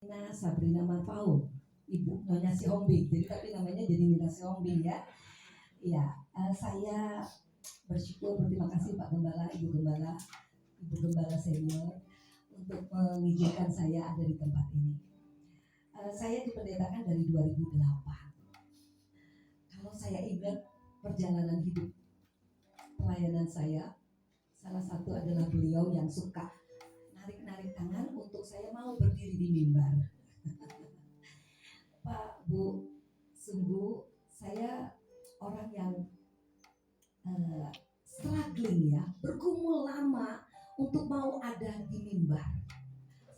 Nina Sabrina Marfau, ibu Nyonya Sihombing. Jadi tapi namanya jadi Nina Sihombing ya. Iya, saya bersyukur berterima kasih Pak Gembala, Ibu Gembala senior untuk mengizinkan saya ada di tempat ini. Saya dipendetakan dari 2008. Kalau saya ingat perjalanan hidup pelayanan saya, salah satu adalah beliau yang suka narik-narik tangan untuk saya mau berdiri di mimbar. Pak, Bu, sungguh saya orang yang struggling ya, bergumul lama untuk mau ada di mimbar.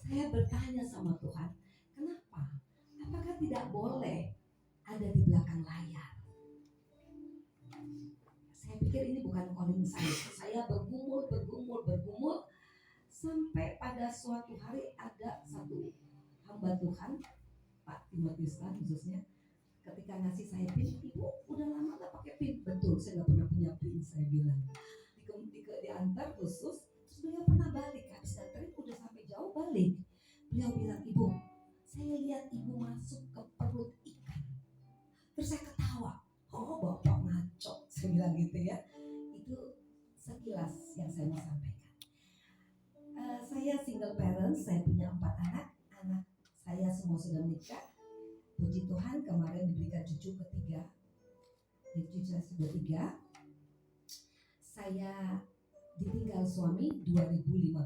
Saya bertanya sama Tuhan, kenapa? Apakah tidak boleh ada di belakang layar? Saya pikir ini bukan calling saya. Saya bergumul sampai pada suatu hari ada satu hamba Tuhan, Pak Timotius khususnya, ketika ngasih saya pin, ibu udah lama gak pakai pin. Betul, saya gak pernah punya pin, saya bilang. Diantar khusus, terus beliau pernah balik, habis nganterin udah sampai jauh balik. Beliau bilang, ibu, saya lihat ibu masuk ke perut ikan. Terus saya ketawa, oh bapak ngaco, saya bilang gitu ya. Itu sekilas yang saya mau sampaikan. Saya single parent, saya punya 4 anak. Anak saya semua sudah menikah. Puji Tuhan kemarin diberikan cucu ketiga. Cucu saya sudah 3. Saya ditinggal suami 2015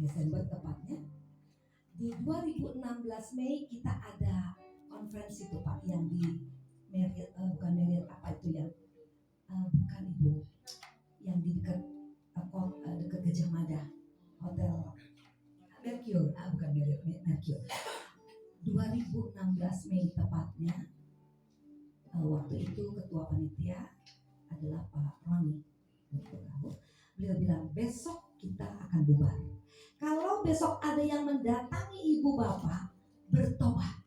Desember tepatnya. Di 2016 Mei kita ada konferensi itu Pak, yang di Marriott, bukan Marriott, apa itu yang bukan Ibu, yang di dekat Gajah Mada, Hotel Mercure, bukan Marriott, Mercure. 2016 Mei tepatnya. Waktu itu ketua panitia adalah Pak Roni. Beliau bilang besok kita akan bubar. Kalau besok ada yang mendatangi ibu bapak, bertobat.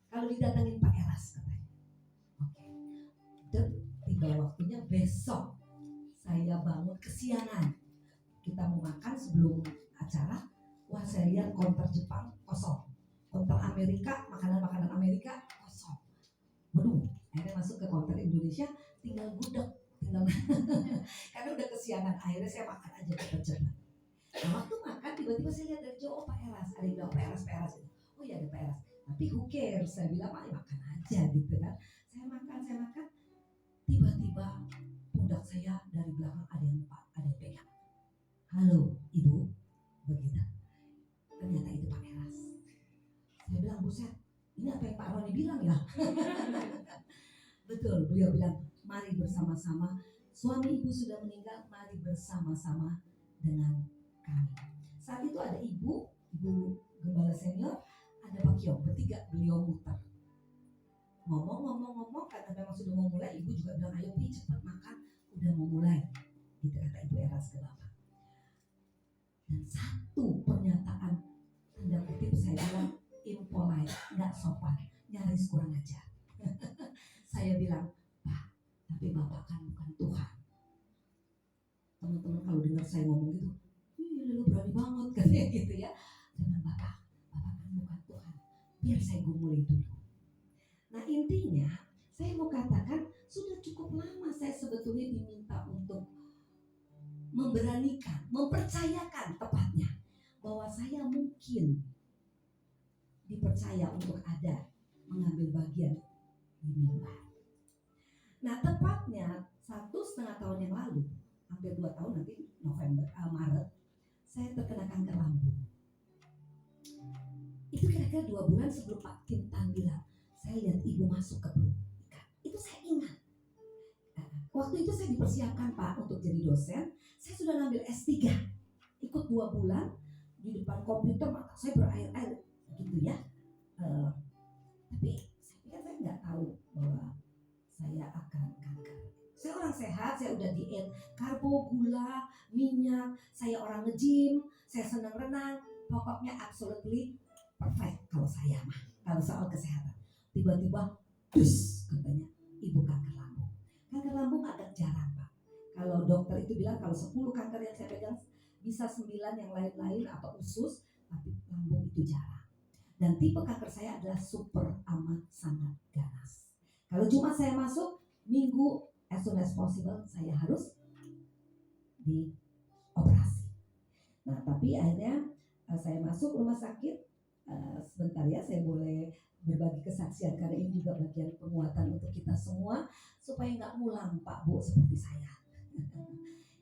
Kalau didatangin Pak Eras katanya. Oke. Dan tiba waktunya besok. Saya bangun kesiangan. Kita mau makan sebelum acara. Wah, saya lihat counter Jepang kosong. Counter Amerika, makanan-makanan Amerika kosong. Waduh, akhirnya masuk ke counter Indonesia, tinggal gudeg. Karena udah kesiangan, akhirnya saya makan aja cepat-cepat. Nah, waktu makan tiba-tiba saya lihat dari jauh, Pak Eras. Ada yang bilang Pak Eras. Oh iya ada Pak Eras. Tapi who cares? Saya bilang makan aja gitu kan. Saya makan. Tiba-tiba pundak saya dari belakang ada yang pegang. Halo ibu, begitu. Ternyata itu Pak Eras. Saya bilang, buset, ini apa yang Pak Roni bilang ya? Betul, beliau bilang, mari bersama-sama. Suami ibu sudah meninggal, mari bersama-sama dengan kami. Saat itu ada ibu Gembala senior, ada Pak Kiong, bertiga beliau muter. Ngomong, karena memang sudah mau mulai, ibu juga bilang, ayo Pi cepat makan, udah mau mulai. Gitu kata Ibu Eras ke Bapak. Dan satu pernyataan, tanda kutip saya bilang, impolite, gak sopan, nyaris kurang ajar. Saya bilang, Pak, tapi Bapak kan bukan Tuhan. Teman-teman kalau dengar saya ngomong gitu, lu berani banget katanya gitu ya. Dengan Bapak kan bukan Tuhan. Biar saya gumulin dulu. Nah intinya, saya mau katakan sudah cukup lama saya sebetulnya diminta untuk memberanikan, mempercayakan tepatnya bahwa saya mungkin dipercaya untuk ada mengambil bagian di mimbar. Nah tepatnya 1,5 tahun yang lalu, hampir 2 tahun nanti Maret, saya terkena kanker lambung. Itu kira-kira 2 bulan sebelum Pak Kintan bilang, saya lihat ibu masuk ke perut ikan. Itu saya ingat. Waktu itu saya dipersiapkan Pak untuk jadi dosen. Saya sudah ngambil S3, ikut 2 bulan di depan komputer, mata saya berair-air gitu ya. Tapi saya pikir saya nggak tahu bahwa saya akan kanker. Saya orang sehat, saya udah diet karbo, gula, minyak, saya orang nge-gym, saya senang renang, pokoknya absolutely perfect kalau saya mah, kalau soal kesehatan. Tiba-tiba, katanya ibu kanker lambung. Kanker lambung agak jarang Pak. Kalau dokter itu bilang kalau 10 kanker yang saya pegang bisa 9 yang lain-lain atau usus, tapi lambung itu jarang. Dan tipe kanker saya adalah super amat sangat ganas. Kalau Jumat saya masuk, Minggu as soon as possible saya harus dioperasi. Nah tapi akhirnya saya masuk rumah sakit. Sebentar ya, saya boleh berbagi kesaksian karena ini juga bagian penguatan untuk kita semua supaya nggak ngulang Pak Bu seperti saya.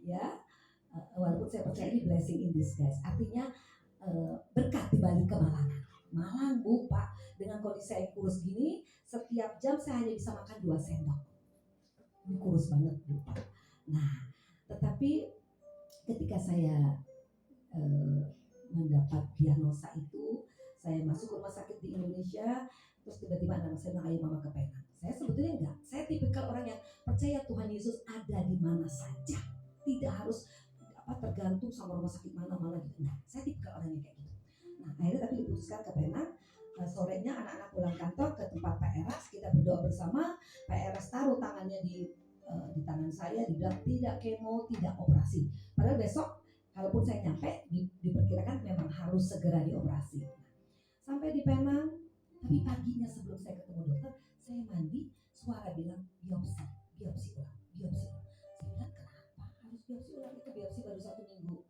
Ya, walaupun saya percaya ini blessing in disguise, artinya berkat di balik kemalangan. Malang Bu Pak, dengan kondisi saya kurus gini, setiap jam saya hanya bisa makan 2 sendok. Ini kurus banget Bu Pak. Nah, tetapi ketika saya mendapat diagnosa itu, saya masuk rumah sakit di Indonesia, terus tiba-tiba anak saya bilang, ayo mama ke Penang. Saya sebetulnya enggak, saya tipikal orang yang percaya Tuhan Yesus ada di mana saja, tidak harus tergantung sama rumah sakit mana-mana gitu. Nah, saya tipikal orang yang kayak gitu. Nah, akhirnya tapi diputuskan ke Penang. Sorenya anak-anak pulang kantor ke tempat Pak Eras, kita berdoa bersama. Pak Eras taruh tangannya di tangan saya, dibilang tidak kemo, tidak operasi. Padahal besok kalaupun saya nyampe diperkirakan memang harus segera dioperasi. Sampai di Penang, tapi paginya sebelum saya ketemu dokter, saya mandi, suara bilang biopsi ulang. Saya bilang kenapa harus biopsi ulang, itu biopsi baru 1 minggu.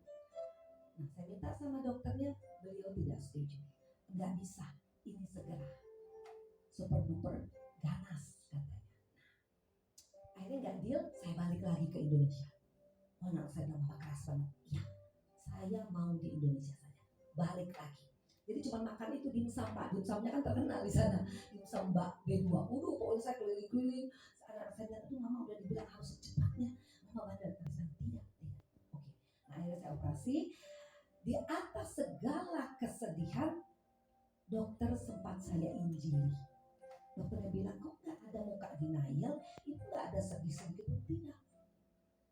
Nah saya minta sama dokternya, beliau tidak setuju. Nggak bisa, ini segera. Super duper ganas katanya. Akhirnya nggak deal, saya balik lagi ke Indonesia. Oh anak saya bilang Mama keras banget. Iya, saya mau di Indonesia saja. Balik lagi. Jadi cuma makan itu dimsum Pak. Dimsumnya kan terkenal di sana. Dimsum Mbak B2. Pokoknya saya keliling-keliling. Anak saya bilang, itu Mama udah dibilang harus secepatnya. Mama bandel. Saya bilang tidak. Oke. Nah akhirnya saya operasi. Di atas segala kesedihan, dokter sempat saya injili. Dokternya bilang, kok nggak ada muka denial? Itu nggak ada sedih-sedih itu tidak.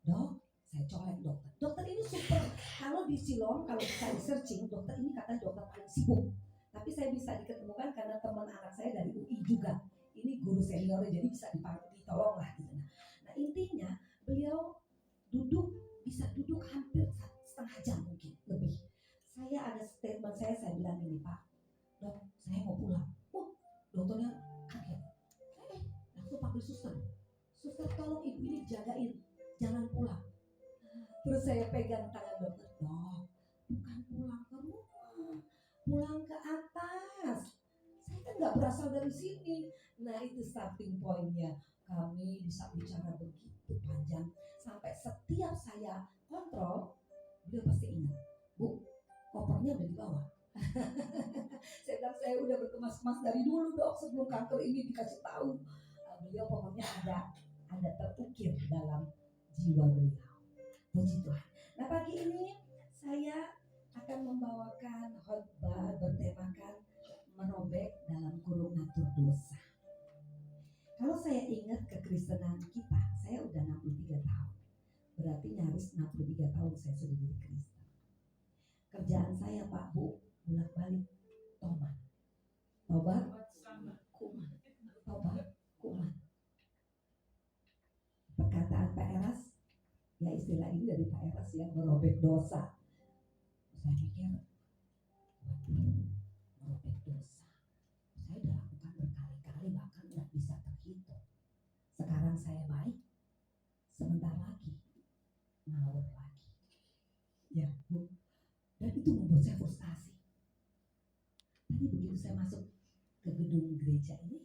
Dok, saya colek dokter. Dokter ini super. Kalau di Silom, kalau saya searching, dokter ini katanya dokter paling sibuk. Tapi saya bisa diketemukan karena teman anak saya dari UI juga. Ini guru seniornya, jadi bisa ditolong lah gitu. Nah intinya beliau bisa duduk hampir 1,5 jam mungkin lebih. Saya ada statement saya bilang ini, Pak, dok, saya mau pulang. Dokternya kaget. Langsung panggil suster. Suster tolong ibu ini dijagain, jangan pulang. Terus saya pegang tangan dokter, dok, bukan pulang ke rumah, pulang ke atas. Saya kan nggak berasal dari sini. Nah itu starting pointnya. Kami bisa bicara begitu panjang sampai setiap saya kontrol, beliau pasti ingat, Bu, kopernya udah dibawa. Saya bilang saya udah berkemas-kemas dari dulu dok, sebelum kanker ini dikasih tahu. Beliau pokoknya ada terukir dalam jiwa beliau. Puji Tuhan. Nah pagi ini saya akan membawakan khotbah bertemakan merobek dalam kurung natur dosa. Kalau saya ingat kekristenan kita, saya udah 63 tahun. Berarti nyaris 63 tahun saya sudah jadi Kristen. Kerjaan saya Pak Bu, bolak-balik tobat, kuman. Perkataan Pak Eras, ya istilah ini dari Pak Eras ya, merobek dosa. Saya pikir, merobek dosa. Saya udah lakukan berkali-kali, bahkan nggak bisa terhitung. Sekarang saya baik, sebentar lagi ngawur lagi. Ya Bu, dan itu membuat saya frustasi. Tadi begitu saya masuk ke gedung gereja ini,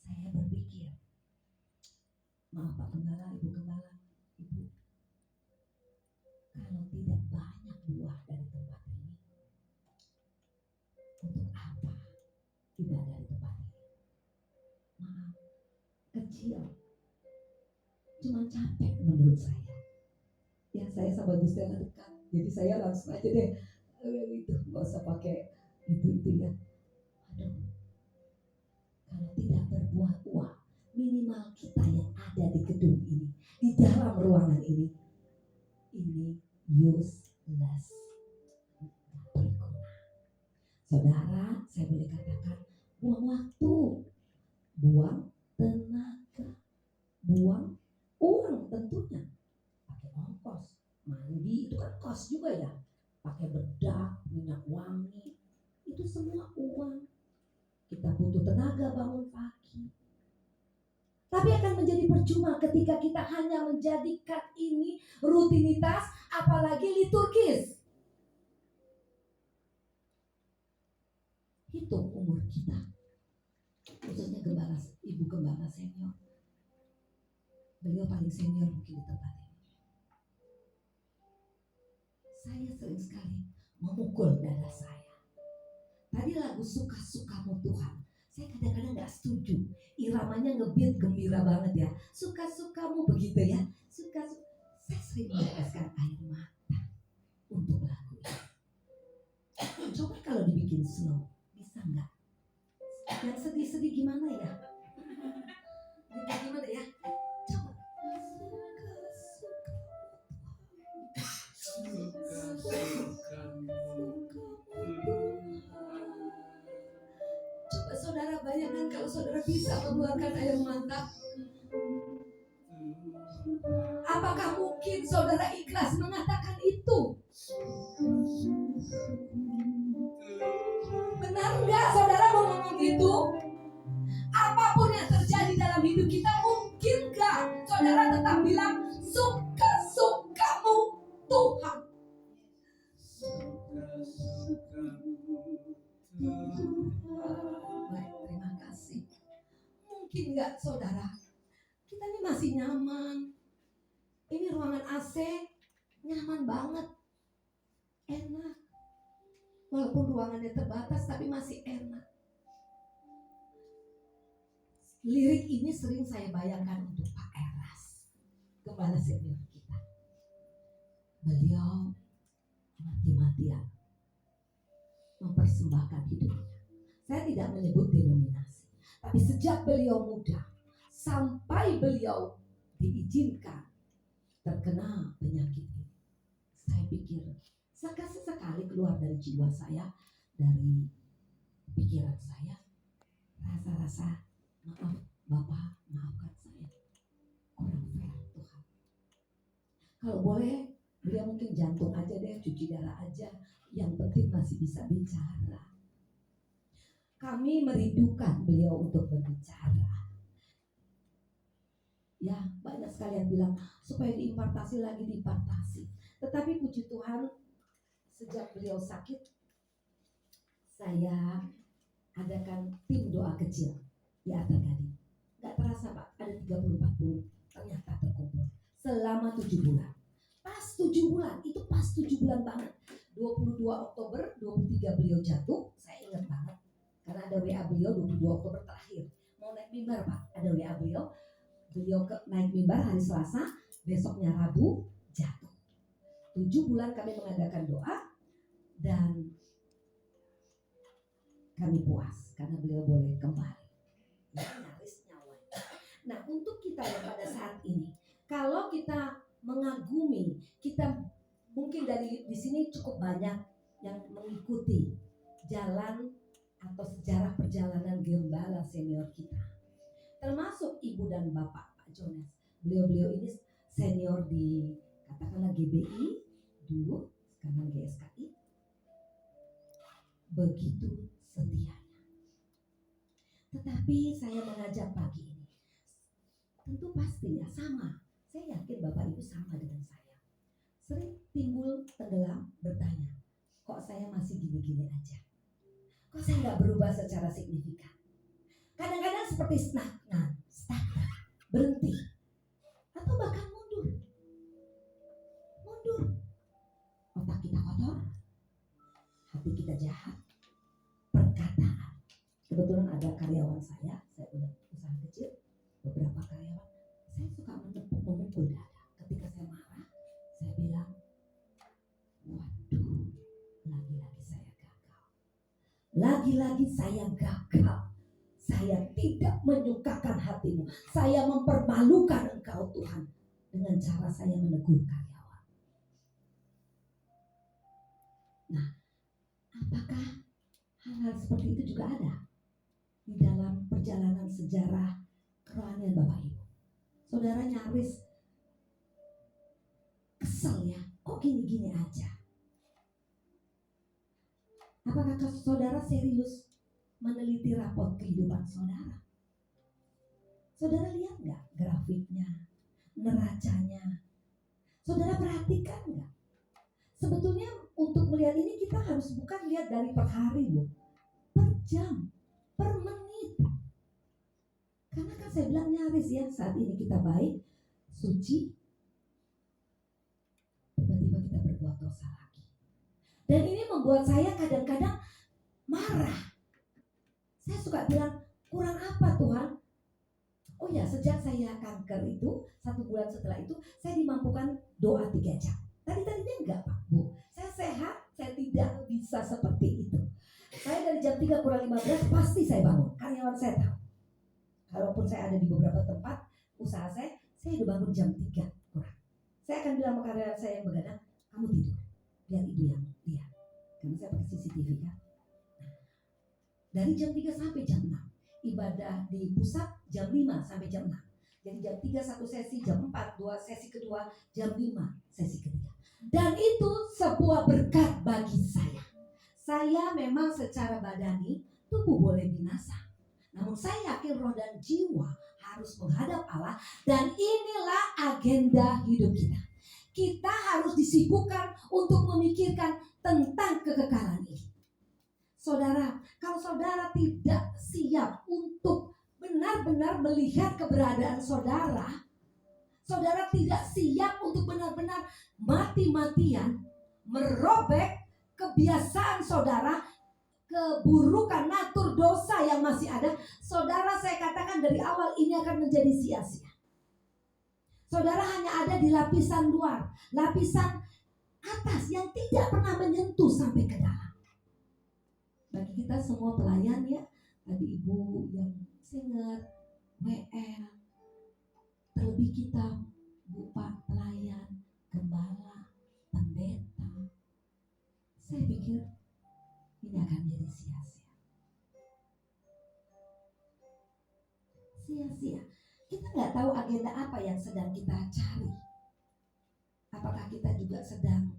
saya berpikir, maaf Pak Gembala, Ibu Gembala, Ibu, kalau tidak banyak buah dari tempat ini, untuk apa ibadah di tempat ini? Maaf, kecil, cuma capek menurut saya. Ya saya sama Bu Stella dekat, jadi saya langsung aja deh, itu nggak usah pakai itu ya. Aduh, kalau tidak berbuah-buah, minimal kita yang ada di gedung ini, di dalam ruangan ini useless, berguna. Saudara, saya boleh katakan buang waktu, buang tenaga, buang uang tentunya. Pakai ongkos, mandi itu kan kos juga ya. Pakai bedak, minyak wangi, itu Itu semua uang. Kita butuh tenaga bangun pagi. Tapi akan menjadi percuma ketika kita hanya menjadikan ini rutinitas, apalagi liturgis. Hitung umur kita, khususnya gembala, ibu gembala senior. Beliau paling senior mungkin di tempat ini. Saya sering sekali memukul dada saya. Tadi lagu Suka-Sukamu Tuhan, saya kadang-kadang gak setuju. Iramanya ngebeat gembira banget ya. Suka-sukamu begitu ya. Saya sering meneteskan air mata untuk lagu ini. Coba kalau dibikin slow, bisa nggak? Yang sedih-sedih gimana ya? Gimana ya? Coba. Coba saudara bayangkan kalau saudara bisa mengeluarkan air mata. Apakah mungkin saudara ikhlas mengatakan itu? Benar nggak saudara mau ngomong itu? Apapun yang terjadi dalam hidup kita, mungkin nggak saudara tetap bilang suka-sukamu Tuhan? Baik, terima kasih. Mungkin nggak saudara, kita ini masih nyaman. Ini ruangan AC nyaman banget, enak. Walaupun ruangannya terbatas tapi masih enak. Lirik ini sering saya bayangkan untuk Pak Eras, kepala senior kita. Beliau mati-matian mempersembahkan hidupnya. Saya tidak menyebut denominasi, tapi sejak beliau muda sampai beliau diizinkan terkena penyakit ini, saya pikir sekali keluar dari jiwa saya, dari pikiran saya, rasa-rasa maaf Bapak, maafkan saya, kurang fair Tuhan. Kalau boleh, beliau mungkin jantung aja deh, cuci darah aja, yang penting masih bisa bicara. Kami merindukan beliau untuk berbicara. Ya, banyak sekali yang bilang supaya diimpartasi lagi, diimpartasi. Tetapi puji Tuhan, sejak beliau sakit, saya adakan tim doa kecil di Arta Gading. Gak terasa Pak, ada 30-40 ternyata terkumpul selama 7 bulan. Pas 7 bulan, itu pas 7 bulan banget. 22 Oktober, 23 beliau jatuh, saya ingat banget. Karena ada WA beliau 22 Oktober terakhir. Mau naik mimbar Pak, ada WA beliau. Beliau naik mimbar hari Selasa, besoknya Rabu jatuh. 7 bulan kami mengadakan doa dan kami puas karena beliau boleh kembali. Nyaris nyawanya. Nah, untuk kita yang pada saat ini, kalau kita mengagumi, kita mungkin dari di sini cukup banyak yang mengikuti jalan atau sejarah perjalanan gembala senior kita. Termasuk ibu dan bapak Pak Jonas. Beliau-beliau ini senior di katakanlah GBI dulu, sekarang GSKI. Begitu setianya. Tetapi saya mengajak pagi ini, tentu pastinya sama. Saya yakin Bapak Ibu sama dengan saya. Sering timbul tenggelam bertanya, kok saya masih gini-gini aja? Kok saya nggak berubah secara signifikan? Kadang-kadang seperti stagnan, berhenti, atau bahkan mundur. Otak kita kotor, hati kita jahat, perkataan. Kebetulan ada karyawan saya punya usaha kecil, beberapa karyawan, saya suka memukul dada. Ketika saya marah, saya bilang, waduh, lagi-lagi saya gagal. Lagi-lagi saya gagal. Saya tidak menyukakan hatimu. Saya mempermalukan engkau Tuhan dengan cara saya menegur karyawan. Nah, apakah hal-hal seperti itu juga ada di dalam perjalanan sejarah kerohanian Bapak Ibu? Saudara nyaris kesel ya, kok gini-gini aja? Apakah saudara serius meneliti rapot kehidupan saudara? Saudara lihat nggak grafiknya, neracanya? Saudara perhatikan nggak? Sebetulnya untuk melihat ini kita harus bukan lihat dari per hari loh, per jam, per menit. Karena kan saya bilang nyaris ya, saat ini kita baik, suci, tiba-tiba kita berbuat dosa lagi. Dan ini membuat saya kadang-kadang marah. Saya suka bilang, kurang apa Tuhan? Oh ya, sejak saya kanker itu, 1 bulan setelah itu, saya dimampukan doa 3 jam. Tadinya enggak Pak Bu, saya sehat, saya tidak bisa seperti itu. Saya dari jam 3 kurang 15 pasti saya bangun. Karyawan saya tahu. Kalaupun saya ada di beberapa tempat usaha saya udah bangun jam 3 kurang. Saya akan bilang sama karyawan saya yang begadang, kamu tidur, biar ibu yang lihat. Karena saya pakai CCTV kan. Nah, dari jam 3 sampai jam 6 ibadah di pusat, jam 5 sampai jam 6. Jadi jam 3 satu sesi, jam 4 2 sesi kedua, jam 5 sesi ketiga. Dan itu sebuah berkat bagi saya. Saya memang secara badani tubuh boleh binasa, namun saya yakin roh dan jiwa harus menghadap Allah. Dan inilah agenda hidup kita. Kita harus disibukkan untuk memikirkan tentang kekekalan ini. Saudara, kalau saudara tidak siap untuk benar-benar melihat keberadaan saudara, saudara tidak siap untuk benar-benar mati-matian merobek kebiasaan saudara, keburukan natur dosa yang masih ada, saudara, saya katakan dari awal ini akan menjadi sia-sia. Saudara hanya ada di lapisan luar, lapisan atas yang tidak pernah menyentuh sampai ke dalam. Bagi kita semua pelayan ya, tadi ibu yang singer, WL, terlebih kita Bu Pak pelayan, gembala, pendeta, saya pikir ini akan jadi sia-sia. Sia-sia. Kita nggak tahu agenda apa yang sedang kita cari. Apakah kita juga sedang,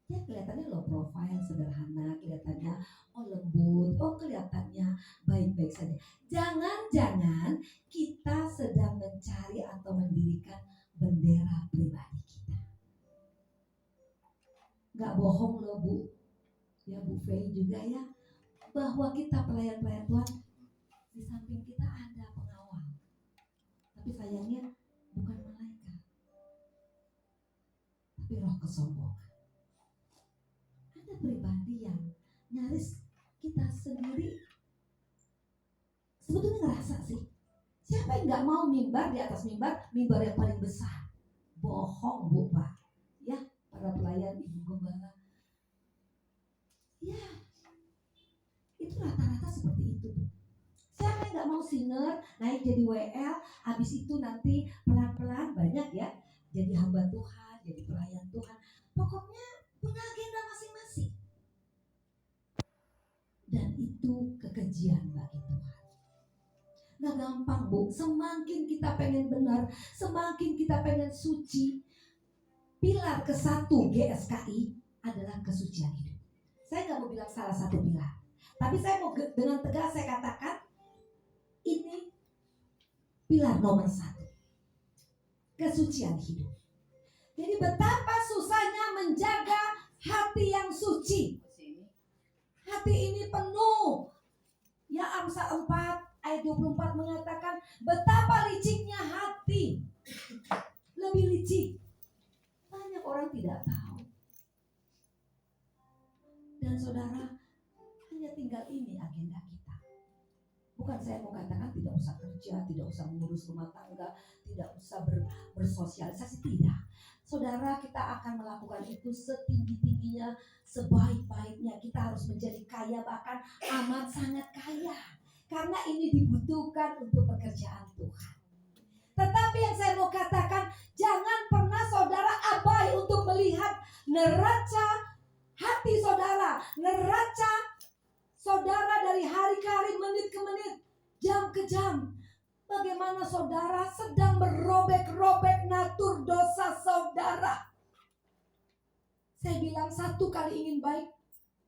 ya kelihatannya low profile, sederhana, kelihatannya lembut, kelihatannya baik-baik saja. Jangan-jangan kita sedang mencari atau mendirikan bendera pribadi kita. Gak bohong loh Bu, ya Bu Fei juga ya, bahwa kita pelayan-pelayan Tuhan, di samping kita ada pengawal. Tapi sayangnya bukan malaikat, tapi roh kesombongan. Ada pribadi yang nyaris kita sendiri sebetulnya ngerasa sih, siapa yang gak mau mimbar di atas mimbar yang paling besar? Bohong Bu Pak, ya para pelayan, ibu gembala, ya itu rata-rata seperti itu. Siapa yang gak mau singer, naik jadi WL, habis itu nanti pelan-pelan banyak ya, jadi hamba Tuhan, jadi pelayan Tuhan, pokoknya punya agenda masing-masing. Dan itu kekejian bagi Tuhan. Gak gampang Bu, semakin kita pengen benar, semakin kita pengen suci. Pilar ke-1 GSKI adalah kesucian hidup. Saya gak mau bilang salah satu pilar, tapi saya mau dengan tegas saya katakan, ini pilar nomor 1, kesucian hidup. Jadi betapa susahnya menjaga hati yang suci. Hati ini penuh. Ya Amsal 4 ayat 24 mengatakan betapa liciknya hati. Lebih licik. Banyak orang tidak tahu. Dan saudara, hanya tinggal ini agenda kita. Bukan saya mau katakan tidak usah kerja, tidak usah mengurus rumah tangga, tidak usah bersosialisasi, tidak. Saudara, kita akan melakukan itu setinggi-tingginya, sebaik-baiknya. Kita harus menjadi kaya, bahkan amat sangat kaya. Karena ini dibutuhkan untuk pekerjaan Tuhan. Tetapi yang saya mau katakan, jangan pernah saudara abai untuk melihat neraca hati saudara, neraca saudara dari hari ke hari, menit ke menit, jam ke jam. Bagaimana saudara sedang merobek-robek natur dosa saudara. Saya bilang 1 kali ingin baik,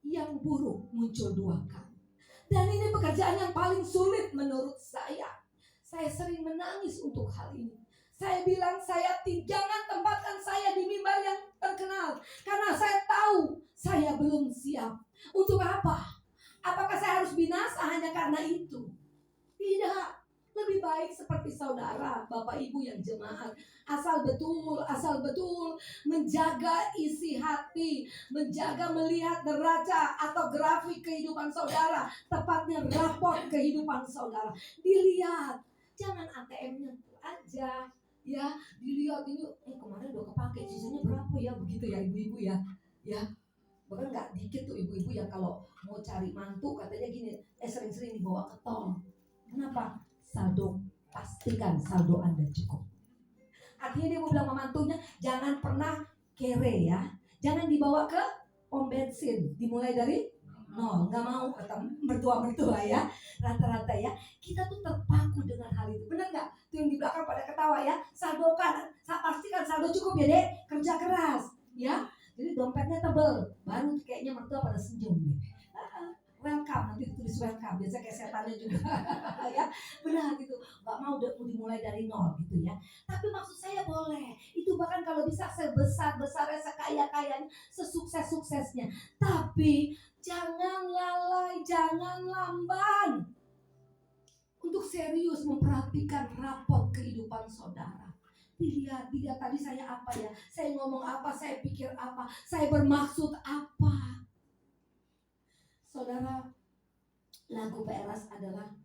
yang buruk muncul 2 kali. Dan ini pekerjaan yang paling sulit menurut saya. Saya sering menangis untuk hal ini. Saya bilang, jangan tempatkan saya di mimbar yang terkenal. Karena saya tahu saya belum siap. Untuk apa? Apakah saya harus binasa hanya karena itu? Tidak. Lebih baik seperti saudara, Bapak Ibu yang jemaat, asal betul menjaga isi hati, menjaga melihat neraca atau grafik kehidupan saudara, tepatnya raport kehidupan saudara. Dilihat, jangan ATM-nya aja, ya. Dilihat ini, kemarin udah kepake, sisanya berapa ya, begitu ya ibu-ibu ya, ya. Bahkan nggak dikit tuh ibu-ibu yang kalau mau cari mantu katanya gini, sering-sering dibawa ke tol. Kenapa? Saldo, pastikan saldo Anda cukup. Artinya dia mau bilang sama mantunya, jangan pernah kere ya, jangan dibawa ke pom bensin, dimulai dari nol. Nggak mau kata mertua ya, rata-rata ya. Kita tuh terpaku dengan hal itu, benar nggak? Tuh yang di belakang pada ketawa ya. Saldokan, pastikan saldo cukup ya dek, kerja keras ya. Jadi dompetnya tebel, baru kayaknya mertua pada senyum deh. Welcome, nanti tulis welcome, biasa kayak setannya juga ya, benar gitu, nggak mau dimulai dari nol gitu ya. Tapi maksud saya boleh, itu bahkan kalau bisa sebesar-besarnya, sekaya-kayanya, sesukses-suksesnya. Tapi jangan lalai, jangan lamban untuk serius memperhatikan rapot kehidupan saudara. Dilihat tadi saya apa ya, saya ngomong apa, saya pikir apa, saya bermaksud apa. Saudara, lagu PRS adalah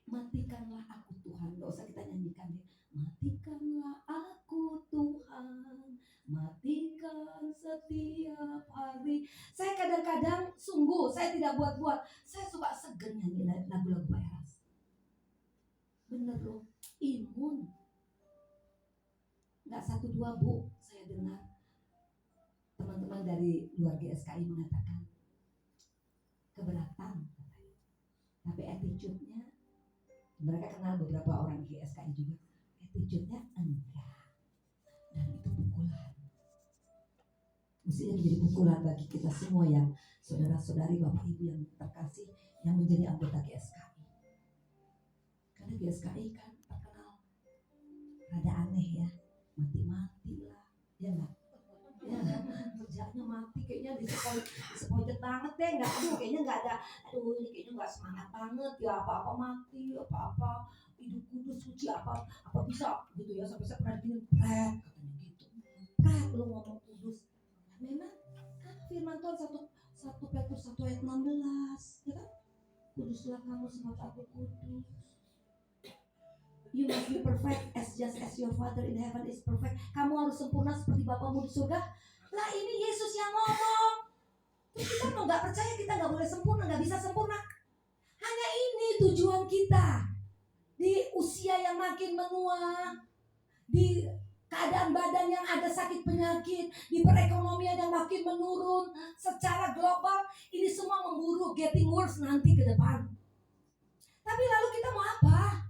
matikanlah aku Tuhan. Gak usah kita nyanyikan ya. Matikanlah aku Tuhan, matikan setiap hari. Saya kadang-kadang sungguh, saya tidak buat-buat, saya suka segen nyanyi lagu-lagu PRS. Bener loh, imun. Gak 1-2 bu, saya dengar teman-teman dari luar GSKI mengatakan keberatan, tapi attitude-nya, mereka kenal beberapa orang di GSKI juga, attitude-nya enggak, dan itu pukulan. Mestinya menjadi pukulan bagi kita semua yang saudara-saudari, Bapak Ibu yang terkasih, yang menjadi anggota GSKI. Karena GSKI kan terkenal rada aneh ya, mati-mati lah, ya enggak? Ya, kerjanya mati, kayaknya disepojok banget deh, nggak, kayaknya nggak ada, ini kayaknya nggak semangat banget ya, apa-apa mati, apa-apa hidup kudus suci, apa bisa gitu ya, sampai saya pernah bikin prek katanya gitu, prek lu ngomong kudus. Memang kan firman Tuhan 1 Petrus 1:16 ya kan, kuduslah kamu sebab aku kudus. You must be perfect just as your Father in heaven is perfect. Kamu harus sempurna seperti Bapamu di surga. Lah ini Yesus yang ngomong. Terus kita mau nggak percaya, kita nggak boleh sempurna, nggak bisa sempurna. Hanya ini tujuan kita di usia yang makin menua, di keadaan badan yang ada sakit penyakit, di perekonomian yang makin menurun secara global. Ini semua memburu getting worse nanti ke depan. Tapi lalu kita mau apa?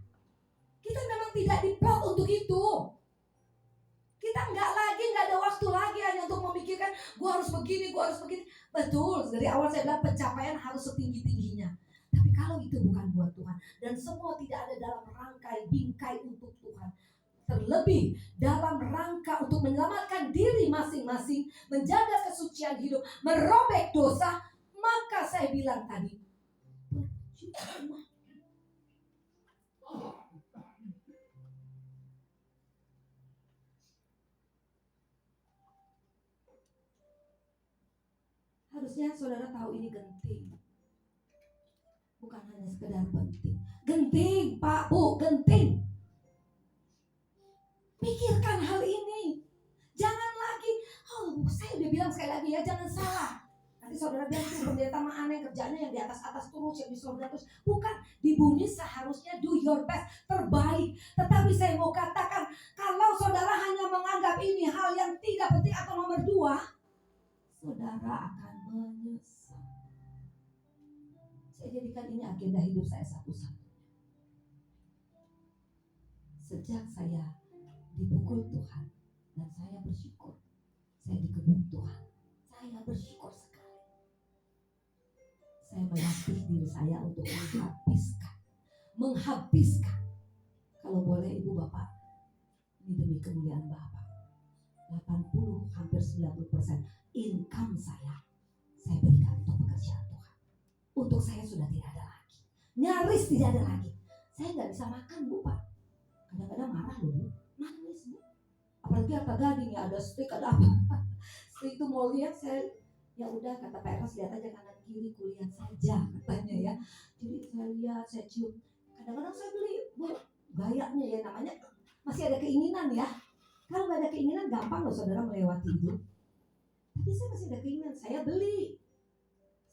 Kita memang tidak diplot untuk itu. Kita nggak ada waktu lagi hanya untuk memikirkan gue harus begini. Betul, dari awal saya bilang pencapaian harus setinggi-tingginya. Tapi kalau itu bukan buat Tuhan, dan semua tidak ada dalam rangkai bingkai untuk Tuhan, terlebih dalam rangka untuk menyelamatkan diri masing-masing, menjaga kesucian hidup, merobek dosa, maka saya bilang tadi, harusnya saudara tahu ini genting. Bukan hanya sekedar penting. Genting, Pak, Bu, genting. Pikirkan hal ini. Jangan lagi, saya udah bilang sekali lagi ya, jangan salah. Nanti saudara bilang itu pendeta mah aneh, kerjanya yang di atas-atas terus, yang di surga terus. Bukan, di bumi seharusnya do your best, terbaik. Tetapi saya mau katakan, kalau saudara hanya menganggap ini hal yang tidak penting atau nomor 2, saudara akan menyesal. Saya jadikan ini agenda hidup saya satu-satunya. Sejak saya dipukul Tuhan dan saya bersyukur, saya dikebuk Tuhan, saya bersyukur sekali. Saya melatih diri saya untuk menghabiskan. Kalau boleh Ibu Bapak, ini demi kemuliaan Bapak, 80 hampir 90% income saya berikan untuk pekerjaan Tuhan. Untuk saya sudah tidak ada lagi, nyaris tidak ada lagi. Saya nggak bisa makan Bu Pak, kadang-kadang marah loh Bu, nangis Bu. Apalagi harga gading ya, ada steak ada apa. Steak itu mau lihat saya, ya udah kata Pak Eros, lihat aja kanan kiri, kulihat saja katanya ya. Jadi saya lihat, saya cium. Kadang-kadang saya beli Bu, gayanya ya namanya masih ada keinginan ya. Kalau nggak ada keinginan gampang loh saudara melewati itu. Tapi saya masih ada keinginan, saya beli.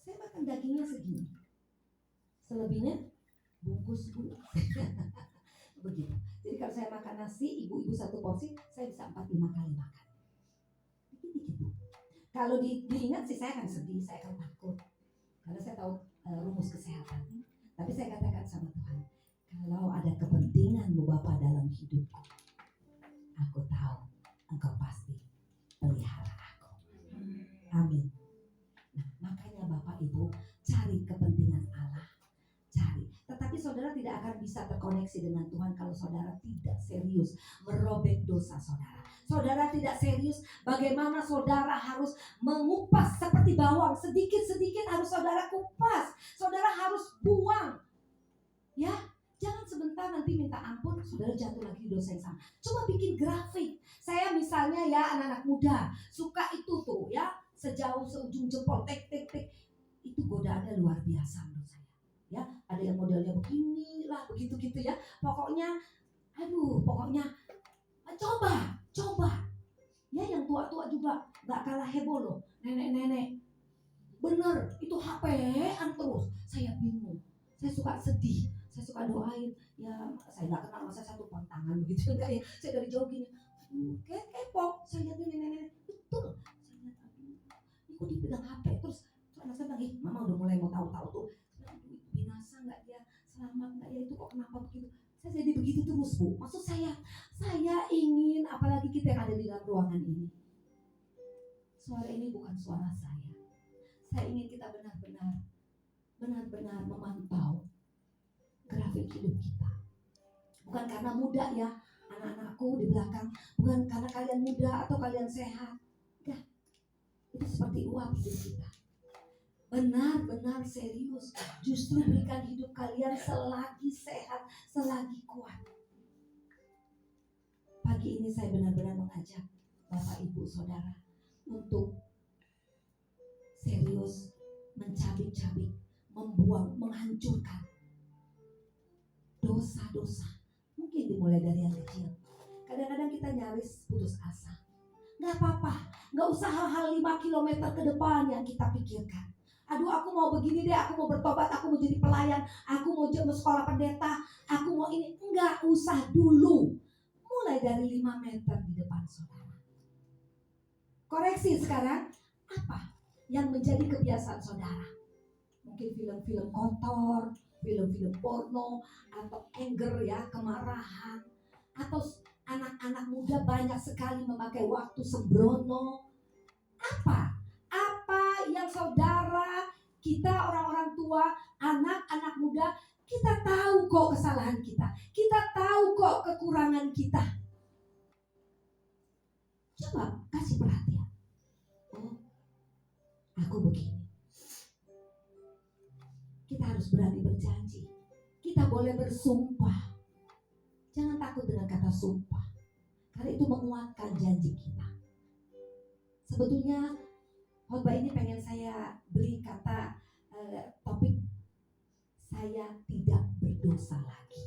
Saya makan dagingnya segini, selebihnya bungkus Bu. Begitu. Jadi kalau saya makan nasi, ibu-ibu satu porsi, saya bisa 4-5 kali makan. Dikit-dikit. Kalau diingat sih saya akan sedih, saya akan takut. Karena saya tahu rumus kesehatan. Tapi saya katakan sama Tuhan, kalau ada kepentingan-Mu Bapa dalam hidupku, aku tahu Engkau pasti pelihara aku. Amin. Nah, makanya Bapak Ibu cari kepentingan Allah. Cari. Tetapi saudara tidak akan bisa terkoneksi dengan Tuhan kalau saudara tidak serius merobek dosa saudara. Saudara tidak serius bagaimana saudara harus mengupas seperti bawang. Sedikit-sedikit harus saudara kupas. Saudara harus buang. Ya, jangan sebentar nanti minta ampun, saudara jatuh lagi di dosa yang sama. Coba bikin grafik. Saya misalnya ya anak-anak muda suka itu tuh ya, seujung jempol, tek. Itu godaannya luar biasa menurut saya. Ya, ada yang modelnya begini lah, begitu gitu ya. Pokoknya coba. Ya, yang tua-tua juga nggak kalah heboh loh, nenek-nenek. Bener, itu HP-an terus. Saya bingung, saya suka sedih, saya suka doain. Ya, saya nggak kenal masa satu tangan begitu enggak ya. Saya dari jauh gini, kepo. Saya lihat nenek-nenek, betul. Saya lihat, ini kok dipegang HP terus anak saya bilang, mama udah mulai mau tahu-tahu tuh. Binasa nggak dia, selamat nggak ya, itu kok kenapa begitu? Saya jadi begitu terus Bu. Maksud saya ingin, apalagi kita yang ada di dalam ruangan ini. Suara ini bukan suara saya. Saya ingin kita benar-benar memantau grafik hidup kita. Bukan karena muda ya, anak-anakku di belakang. Bukan karena kalian muda atau kalian sehat. Enggak. Itu seperti uap hidup kita. Benar-benar serius. Justru berikan hidup kalian selagi sehat, selagi kuat. Pagi ini saya benar-benar mengajak Bapak Ibu Saudara untuk serius mencabik-cabik, membuang, menghancurkan dosa-dosa. Mungkin dimulai dari yang kecil. Kadang-kadang kita nyaris putus asa. Gak apa-apa, gak usah hal-hal 5 kilometer ke depan yang kita pikirkan. Aduh, aku mau begini deh, aku mau bertobat, aku mau jadi pelayan, aku mau sekolah pendeta, aku mau ini. Enggak usah dulu. Mulai dari 5 meter di depan saudara. Koreksi sekarang, apa yang menjadi kebiasaan saudara? Mungkin film-film kotor, film-film porno, atau anger ya, kemarahan. Atau anak-anak muda banyak sekali memakai waktu sembrono. Apa yang saudara, kita orang-orang tua, anak-anak muda, kita tahu kok kesalahan kita. Kita tahu kok kekurangan kita. Coba kasih perhatian. Oh, aku begini. Kita harus berani berjanji. Kita boleh bersumpah. Jangan takut dengan kata sumpah. Karena itu menguatkan janji kita. Sebetulnya khotbah ini pengen saya beri kata topik saya tidak berdosa lagi.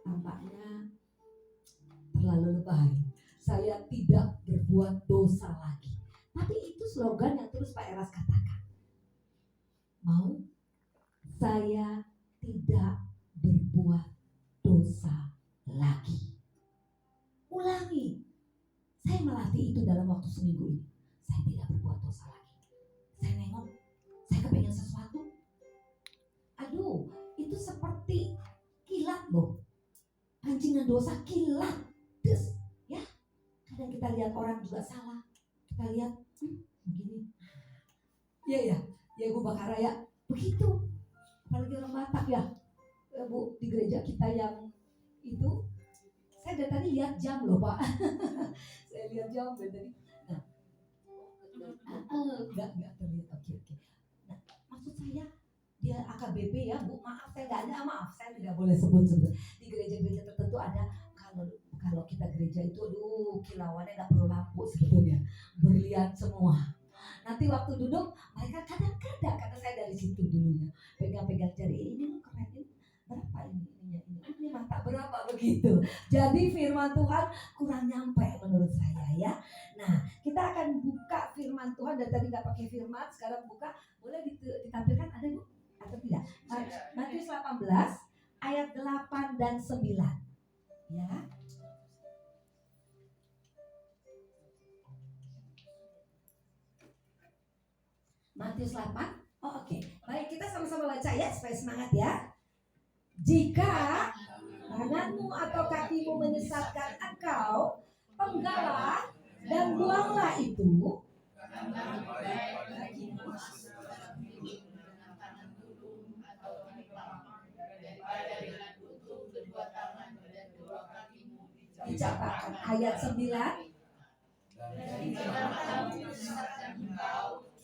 Tampaknya terlalu lebay. Saya tidak berbuat dosa lagi. Tapi itu slogan yang terus Pak Eras katakan. Mau? Saya tidak berbuat dosa lagi. Ulangi. Saya melatih itu dalam waktu seminggu ini. Saya tidak berbuat dosa lagi. Saya nengok, saya kepengen sesuatu. Aduh, itu seperti kilat loh. Pancingan dosa kilat. Des, ya. Kadang kita lihat orang juga salah. Kita lihat, begini. Iya ya, ya Ibu Bakara ya. ya Bu, di gereja kita yang itu saya dari tadi lihat jam loh Pak. Saya lihat jam dari tadi. Nah, enggak terlihat. Oke. Nah, maksud saya dia AKBP ya Bu, maaf saya nggak ada, maaf saya tidak boleh sebut di gereja-gereja tertentu ada. Kalau kita gereja itu kilauannya nggak perlu lampu sebetulnya, berlian semua. Nanti waktu duduk mereka kadang-kadang, karena saya dari situ dulunya pegang-pegang jari, ini keren, ini berapa ini mata berapa begitu. Jadi firman Tuhan kurang nyampe menurut saya ya. Nah kita akan buka firman Tuhan, dan tadi nggak pakai firman, sekarang buka. Boleh ditampilkan ada Bu atau tidak? Matius 18 ayat 8 dan 9 ya. Matius 8. Oh, oke. Baik, kita sama-sama baca ya supaya semangat ya. Jika tanganmu atau kakimu menyesatkan engkau, penggalah dan buanglah itu. Dicatatkan ayat 9.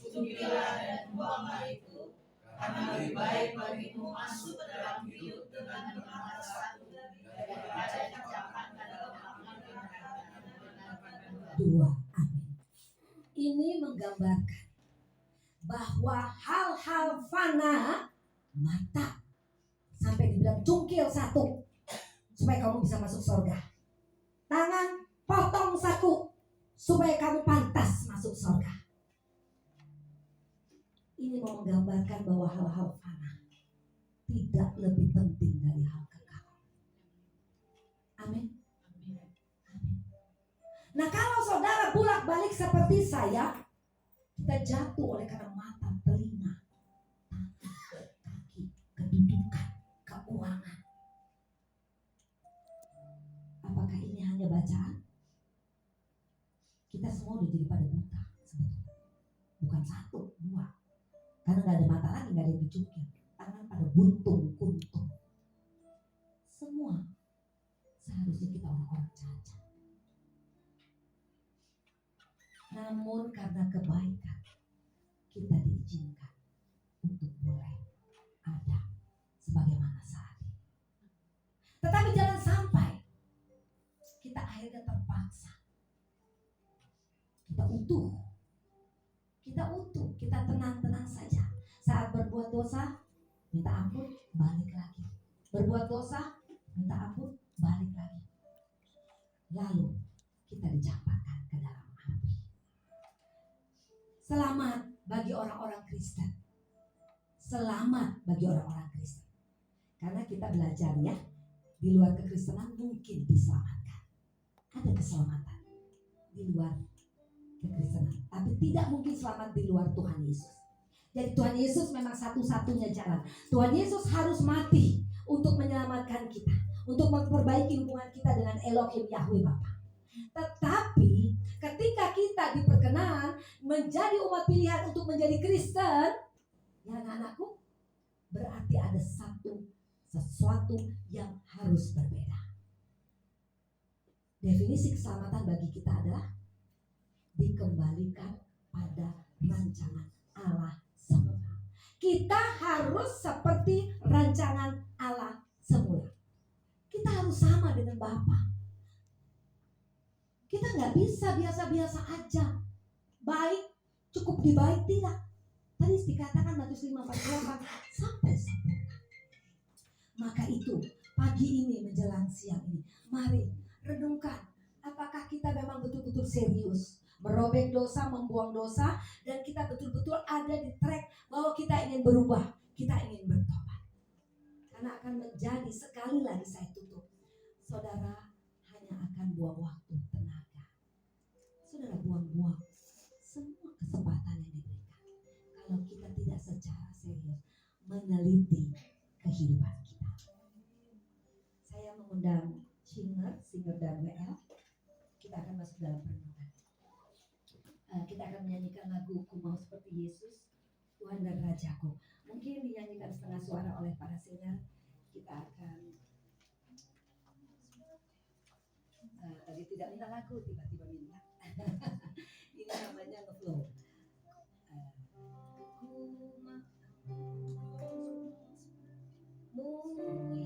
Tutupilah dan buanglah itu, karena lebih baik bagimu masuk ke dalam hidup dengan bermata satu daripada dicampakkan dalam api dua. Amin. Ini menggambarkan bahwa hal-hal fana mata, sampai dibilang cungkil satu supaya kamu bisa masuk surga. Tangan potong satu supaya kamu pantas masuk surga. Ini mau menggambarkan bahwa hal-hal fana tidak lebih penting dari hal kekal. Amin. Nah kalau saudara bolak-balik seperti saya, kita jatuh oleh karena mata, telinga, kaki, kedudukan, keuangan. Apakah ini hanya bacaan? Kita semua udah jadi pada buta sebetulnya. Bukan satu, dua. Karena gak ada mata lagi, gak ada yang dicungkil. Tangan pada buntung, kuntung. Semua seharusnya kita orang-orang cacat. Namun karena kebaikan, kita diizinkan untuk boleh ada sebagaimana saat ini. Tetapi jangan sampai kita akhirnya terpaksa. Kita utuh, kita tenang-tenang saja. Saat berbuat dosa, minta ampun, balik lagi. Berbuat dosa, minta ampun, balik lagi. Lalu kita dicampakkan ke dalam api. Selamat bagi orang-orang Kristen. Selamat bagi orang-orang Kristen. Karena kita belajar ya, di luar kekristenan mungkin diselamatkan. Ada keselamatan di luar kekristenan, tapi tidak mungkin selamat di luar Tuhan Yesus. Jadi Tuhan Yesus memang satu-satunya jalan. Tuhan Yesus harus mati untuk menyelamatkan kita, untuk memperbaiki hubungan kita dengan Elohim Yahweh Bapa. Tetapi ketika kita diperkenan menjadi umat pilihan untuk menjadi Kristen, ya anak-anakku, berarti ada sesuatu yang harus berbeda. Definisi keselamatan bagi kita adalah dikembalikan pada rancangan Allah semula. Kita harus seperti rancangan Allah semula. Kita harus sama dengan Bapa. Kita nggak bisa biasa-biasa aja. Baik, cukup di baik tidak. Tadi dikatakan Matius 5:48 sampai sempurna. Maka itu pagi ini menjelang siang ini, mari renungkan. Apakah kita memang betul-betul serius merobek dosa, membuang dosa, dan kita betul-betul ada di track bahwa kita ingin berubah, kita ingin bertobat. Karena akan menjadi, sekali lagi saya tutup, saudara hanya akan buang waktu, tenaga. Saudara buang-buang semua kesempatan yang diberikan kalau kita tidak secara serius meneliti kehidupan kita. Saya mengundang singer dan WL. Kita akan masuk dalam perenungan. Kita akan menyanyikan lagu Ku Mau Seperti Yesus, Tuhan dan Rajaku. Mungkin dinyanyikan setengah suara oleh para singer, kita akan tadi tidak minta lagu, tiba-tiba minta. Ini namanya ngeflow.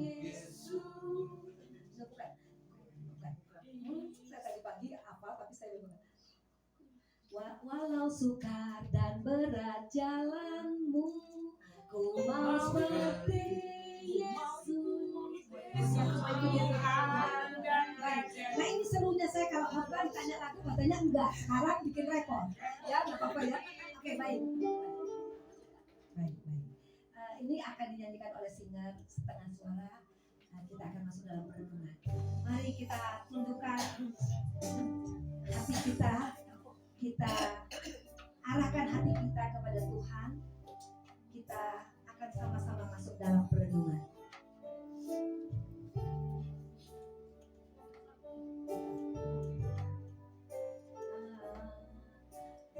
Yesus. Bukan. Saya tadi pagi apa, tapi saya belum. Walau sukar dan berat jalanmu, ku mau seperti Yesus. Nah ini serunya saya kalau khotbah ditanya lagu katanya enggak, sekarang bikin rekor. Ya nggak apa-apa ya. Oke baik. Ini akan dinyanyikan oleh singer setengah suara. Kita akan masuk dalam perenungan. Mari kita tundukkan hati kita arahkan hati kita kepada Tuhan. Kita akan sama-sama masuk dalam perenungan.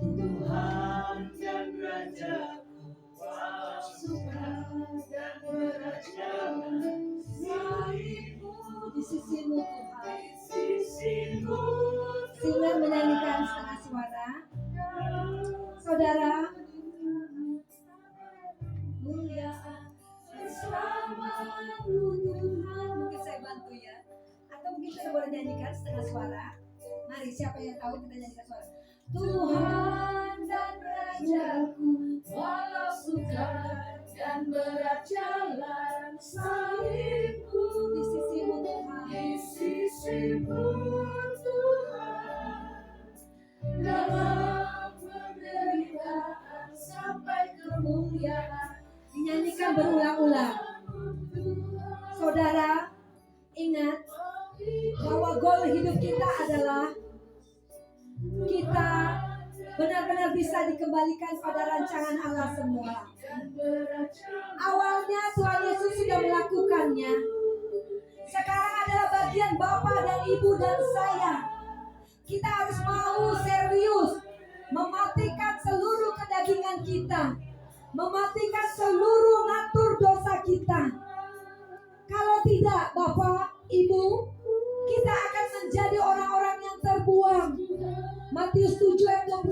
Tuhan dan Raja-Ku, walau sukar dan berat jalan, selalu di sisimu Tuhan. Di sisimu. Singer menyanyikan setengah suara. Saudara, muliaan bersamamu Tuhan. Mungkin saya bantu ya. Atau mungkin kita boleh nyanyikan setengah suara. Mari siapa yang tahu kita nyanyikan suara. Tuhan dan Raja-Ku, walau sukar dan berat jalan, salibku di sisimu Tuhan. Di sisimu Tuhan, dalam penderitaan sampai kemuliaan. Dinyanyikan berulang-ulang. Saudara, ingat bahwa goal hidup kita adalah kita benar-benar bisa dikembalikan pada rancangan Allah semula. Awalnya Tuhan Yesus sudah melakukannya. Sekarang adalah bagian Bapa dan Ibu dan saya. Kita harus mau serius mematikan seluruh kedagingan kita, mematikan seluruh natur dosa kita. Kalau tidak, Bapak, Ibu, kita akan menjadi orang-orang yang terbuang. Matius 7 ayat 21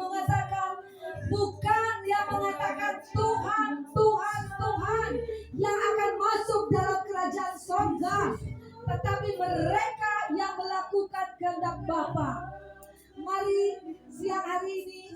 mengatakan, bukan yang mengatakan Tuhan, Tuhan, Tuhan yang akan masuk dalam kerajaan surga, tetapi mereka yang melakukan kehendak Bapa. Mari siang hari ini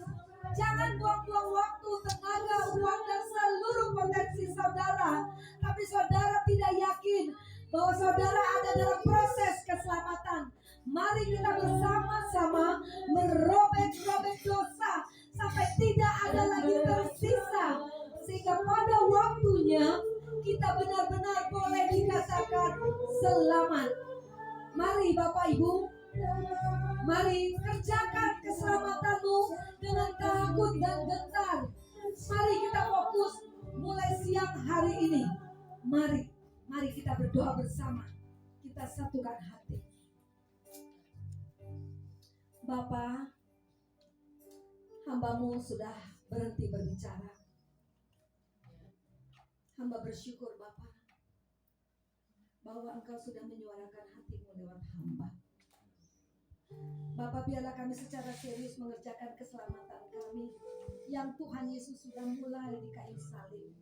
jangan buang-buang waktu, tenaga, uang dan seluruh potensi saudara, tapi saudara tidak yakin bahwa saudara ada dalam proses keselamatan. Mari kita bersama-sama merobek-robek dosa sampai tidak ada lagi tersisa, sehingga pada waktunya kita benar-benar boleh dikatakan selamat. Mari Bapak Ibu, mari kerjakan keselamatanmu dengan takut dan gentar. Mari kita fokus mulai siang hari ini. Mari kita berdoa bersama. Kita satukan hati. Bapa, hamba-Mu sudah berhenti berbicara. Hamba bersyukur Bapa, bahwa Engkau sudah menyuarakan hati-Mu lewat hamba. Bapa, biarlah kami secara serius mengerjakan keselamatan kami yang Tuhan Yesus sudah mulai di kayu salib.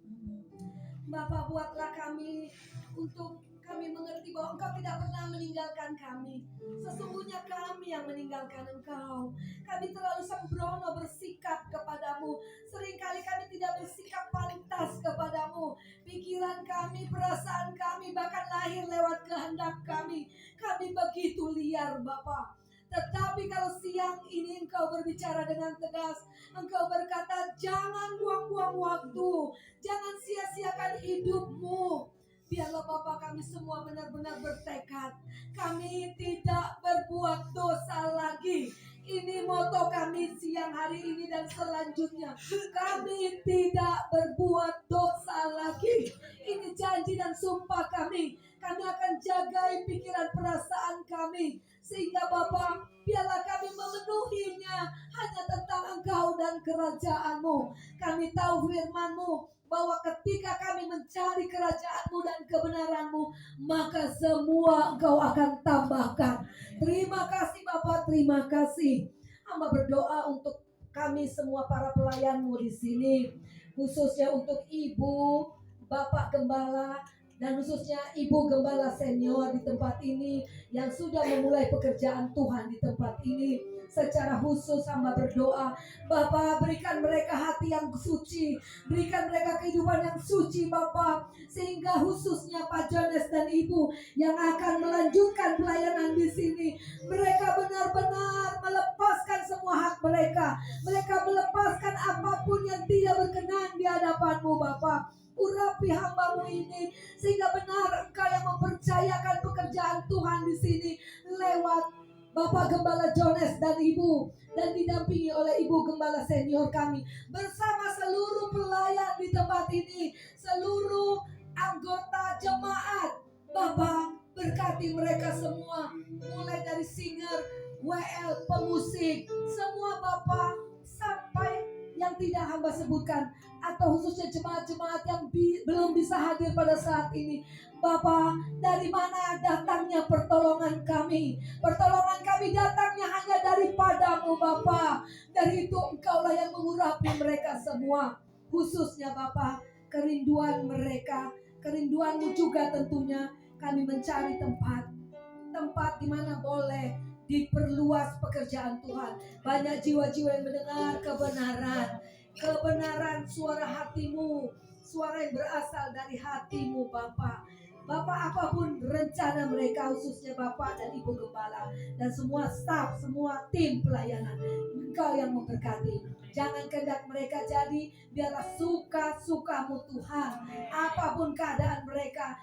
Bapa, buatlah kami untuk kami mengerti bahwa Engkau tidak pernah meninggalkan kami. Sesungguhnya kami yang meninggalkan Engkau. Kami terlalu sembrono bersikap kepadamu. Seringkali kami tidak bersikap pantas kepadamu. Pikiran kami, perasaan kami, bahkan lahir lewat kehendak kami. Kami begitu liar Bapa. Tetapi kalau siang ini Engkau berbicara dengan tegas, Engkau berkata jangan buang-buang waktu, jangan sia-siakan hidupmu. Biarlah Bapa kami semua benar-benar bertekad, kami tidak berbuat dosa lagi. Ini moto kami siang hari ini dan selanjutnya. Kami tidak berbuat dosa lagi. Ini janji dan sumpah kami. Kami akan jagai pikiran perasaan kami. Sehingga Bapa, biarlah kami memenuhinya hanya tentang Engkau dan kerajaan-Mu. Kami tahu firman-Mu bahwa ketika kami mencari kerajaan-Mu dan kebenaran-Mu, maka semua Engkau akan tambahkan. Terima kasih Bapak, terima kasih. Hamba berdoa untuk kami semua para pelayan-Mu di sini, khususnya untuk Ibu, Bapak Gembala, dan khususnya Ibu Gembala Senior di tempat ini yang sudah memulai pekerjaan Tuhan di tempat ini. Secara khusus hamba berdoa, Bapak berikan mereka hati yang suci, berikan mereka kehidupan yang suci Bapak, sehingga khususnya Pak Jones dan Ibu yang akan melanjutkan pelayanan di sini, mereka benar-benar melepaskan semua hak mereka, mereka melepaskan apapun yang tidak berkenan di hadapan-Mu Bapak. Urapi hamba-Mu ini sehingga benar Engkau yang mempercayakan pekerjaan Tuhan di sini lewat Bapak Gembala Jones dan Ibu, dan didampingi oleh Ibu Gembala Senior kami bersama seluruh pelayan di tempat ini, seluruh anggota jemaat. Bapak berkati mereka semua, mulai dari singer, WL, pemusik, semua Bapak, sampai yang tidak hamba sebutkan, atau khususnya jemaat-jemaat yang belum bisa hadir pada saat ini. Bapak, dari mana datangnya pertolongan kami? Pertolongan kami datangnya hanya daripada-Mu Bapak. Dari itu Engkaulah yang mengurapi mereka semua. Khususnya Bapak, kerinduan mereka, kerinduan-Mu juga tentunya. Kami mencari tempat di mana boleh diperluas pekerjaan Tuhan. Banyak jiwa-jiwa yang mendengar kebenaran suara hati-Mu, suara yang berasal dari hati-Mu Bapak. Bapak, apapun rencana mereka, khususnya Bapak dan Ibu Gembala dan semua staf, semua tim pelayanan, Engkau yang memberkati. Jangan kehendak mereka jadi, biarlah suka-suka-Mu Tuhan. Apapun keadaan mereka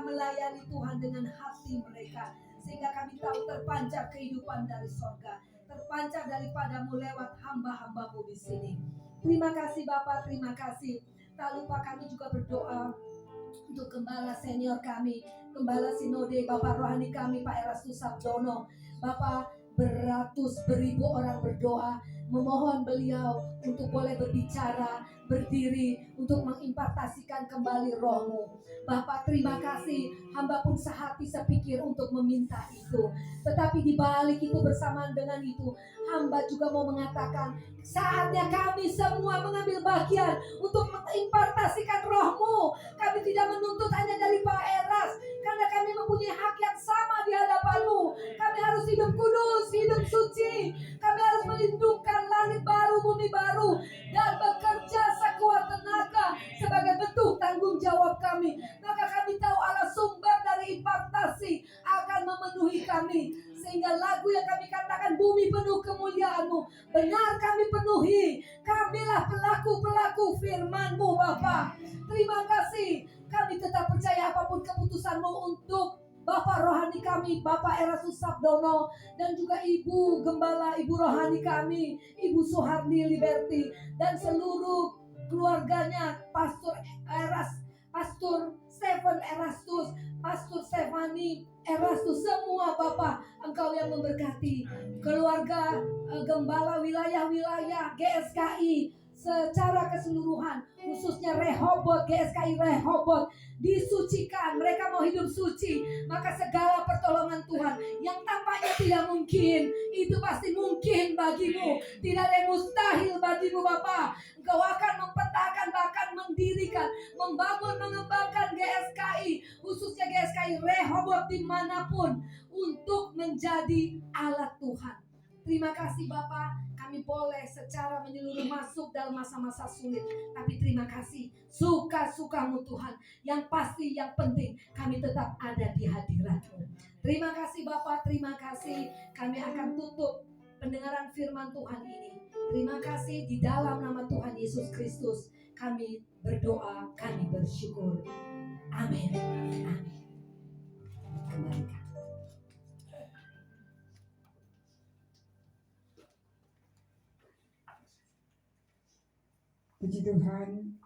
melayani Tuhan dengan hati mereka, sehingga kami tahu terpancar kehidupan dari sorga, terpancar daripada-Mu lewat hamba-hamba-Mu di sini. Terima kasih Bapak, terima kasih. Tak lupa kami juga berdoa untuk Gembala Senior kami, Gembala Sinode, Bapak Rohani kami Pak Erastus Sabdono. Bapak, beratus beribu orang berdoa memohon beliau untuk boleh berbicara, berdiri untuk mengimpartasikan kembali Roh-Mu. Bapak, terima kasih. Hamba pun sehati sepikir untuk meminta itu. Tetapi di balik itu, bersamaan dengan itu, hamba juga mau mengatakan, saatnya kami semua mengambil bagian untuk mengimpartasikan Roh-Mu. Kami tidak menuntut hanya dari Pak Eras, karena kami mempunyai hak yang sama di hadapan-Mu. Kami harus hidup kudus, hidup suci. Kami harus melindungkan langit baru, bumi baru, dan bekerja sekuat tenaga sebagai bentuk tanggung jawab kami. Maka kami tahu Allah sumber dari impartasi akan memenuhi kami, sehingga lagu yang kami katakan bumi penuh kemuliaan-Mu, benar kami penuhi. Kamilah pelaku-pelaku firman-Mu Bapa. Terima kasih. Kami tetap percaya apapun keputusan-Mu untuk Bapak rohani kami, Bapak Erastus Sabdono, dan juga Ibu Gembala, Ibu rohani kami, Ibu Suharni Liberty, dan seluruh keluarganya, Pastor Stephen Erastus, Pastor Stefani Erastus, semua Bapak, Engkau yang memberkati keluarga Gembala wilayah-wilayah GSKI secara keseluruhan, khususnya Rehoboth, GSKI Rehoboth, disucikan. Mereka mau hidup suci, maka segala pertolongan Tuhan yang tampaknya tidak mungkin, itu pasti mungkin bagimu. Tidak ada yang mustahil bagimu Bapa. Engkau akan mempetakan, bahkan mendirikan, membangun, mengembangkan GSKI, khususnya GSKI Rehoboth dimanapun, untuk menjadi alat Tuhan. Terima kasih Bapak, kami boleh secara menyeluruh masuk dalam masa-masa sulit. Tapi terima kasih, suka-suka-Mu Tuhan. Yang pasti, yang penting, kami tetap ada di hadirat-Mu. Terima kasih Bapak, terima kasih. Kami akan tutup pendengaran firman Tuhan ini. Terima kasih, di dalam nama Tuhan Yesus Kristus kami berdoa, kami bersyukur. Amin. Amin. Kembalikan. Puji Tuhan,